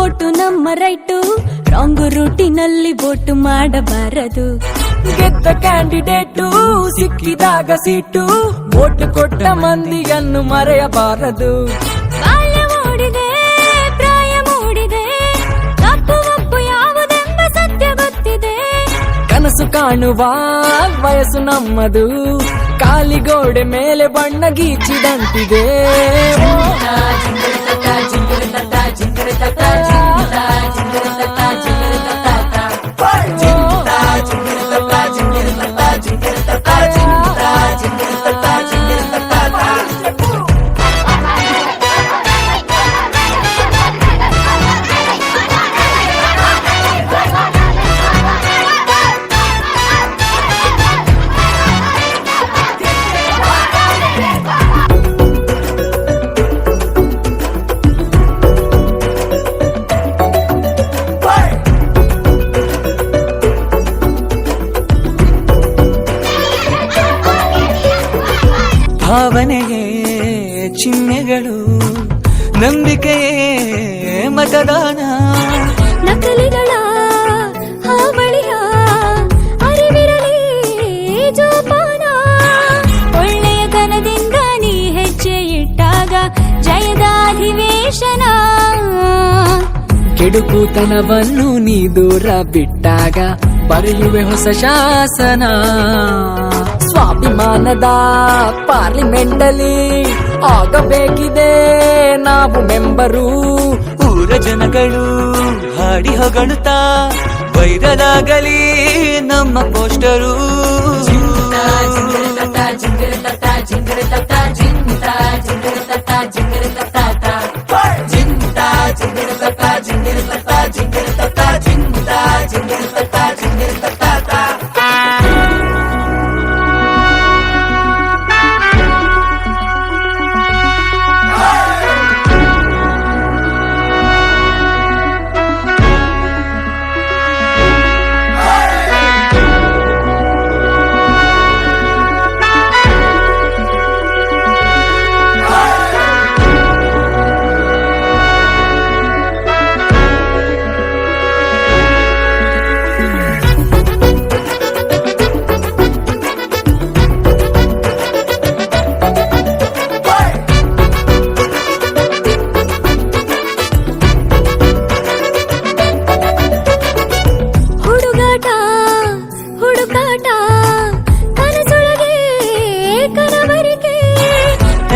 Vote ನಮ್ಮ right, wrong ರೂಟಿನಲ್ಲಿ vote ಮಾಡಬಾರದು. ಗೆದ್ದ ಕ್ಯಾಂಡಿಡೇಟು ಸಿಕ್ಕಿದಾಗ ಸೀಟು, ವೋಟು ಕೊಟ್ಟ ಮಂದಿಯನ್ನು ಮರೆಯಬಾರದು. ಬಾಲ್ಯ ಮೂಡಿದೆ, ಪ್ರಾಯ ಮೂಡಿದೆ, ತಪ್ಪು ಒಪ್ಪು ಯಾವುದೆಂಬ ಸತ್ಯ ಗೊತ್ತಿದೆ. ಕನಸು ಕಾಣುವ ವಯಸ್ಸು ನಮ್ಮದು, ಕಾಲಿಗೋಡೆ ಮೇಲೆ ಬಣ್ಣ ಗೀಚಿದಂತಿದೆ. ಭಾವನೆಗೆ ಚಿಹ್ನೆಗಳು, ನಂಬಿಕೆಯೇ ಮತದಾನ. ನಕಲಿಗಳ ಹಾವಳಿಯ ಅರಿವಿರಲಿ ಜೋಪಾನ. ಒಳ್ಳೆಯ ಕನದಿಂದ ನೀ ಹೆಜ್ಜೆ ಇಟ್ಟಾಗ ಜಯದ ಅಧಿವೇಶನ. ಕೆಡುಕುತನವನ್ನು ನೀ ದೂರ ಬಿಟ್ಟಾಗ ಬರೆಯುವೆ ಹೊಸ ಶಾಸನ. ಸ್ವಾಭಿಮಾನದ ಪಾರ್ಲಿಮೆಂಟಲ್ಲಿ ಆಗಬೇಕಿದೆ ನಾವು ಮೆಂಬರು. ಊರ ಜನಗಳು ಹಾಡಿ ಹೊಗಳುತ್ತಾ ವೈರಲಾಗಲಿ ನಮ್ಮ ಪೋಸ್ಟರು.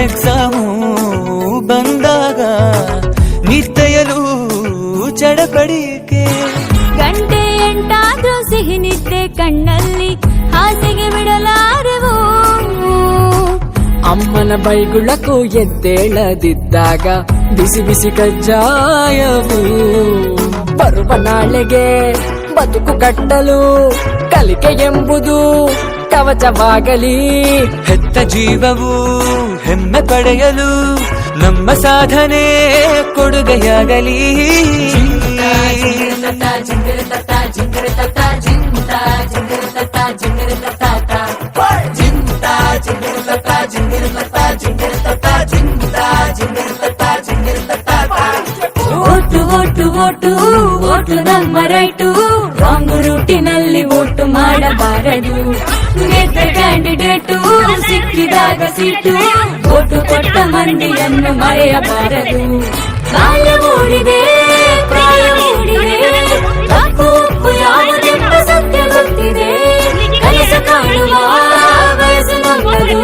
ಎಕ್ಸಾಮು ಬಂದಾಗ ನಿತ್ತೆಯಲು ಚಡಪಡಿಕೆ. ಗಂಟೆ ಎಂಟಾದ್ರೂ ಸಿಹಿ ನಿದ್ದೆ ಕಣ್ಣಲ್ಲಿ ಹಾಸಿಗೆ ಬಿಡಲಾರೆವು. ಅಮ್ಮನ ಬೈಗುಳಕ್ಕೂ ಎದ್ದೇಳದಿದ್ದಾಗ ಬಿಸಿ ಬಿಸಿ ಕಜ್ಜಾಯವು. ಬರುವ ನಾಳೆಗೆ ಬದುಕು ಕಟ್ಟಲು ಕಲಿಕೆ ಎಂಬುದು ಕವಚವಾಗಲಿ. ಹೆತ್ತ ಜೀವವು ಹೆಮ್ಮೆ ಪಡೆಯಲು ನಮ್ಮ ಸಾಧನೆ ಕೊಡುಗೆಯಾಗಲಿ. ಓಟು ಓಟು ಓಟು ಓಟು ನಮ್ಮ ರೈಟು, ರಾಂಗ್ ರೂಟಿನಲ್ಲಿ ವೋಟು ಮಾಡಬಾರದು. ಗೆದ್ದ ಕ್ಯಾಂಡಿಡೇಟು ಸಿಕ್ಕಿದಾಗ ಸೀಟು, ವೋಟು ಕೊಟ್ಟ ಮಂದಿಯನ್ನು ಮರೆಯಬಾರದು. ಬಾಲ್ಯ ಮೂಡಿದೆ, ಪ್ರಾಯ ಮೂಡಿದೆ, ತಪ್ಪು ಒಪ್ಪು ಯಾವುದೆಂಬ ಸತ್ಯ ಗೊತ್ತಿದೆ. ಕನಸು ಕಾಣುವ ವಯಸ್ಸು ನಮ್ಮದು.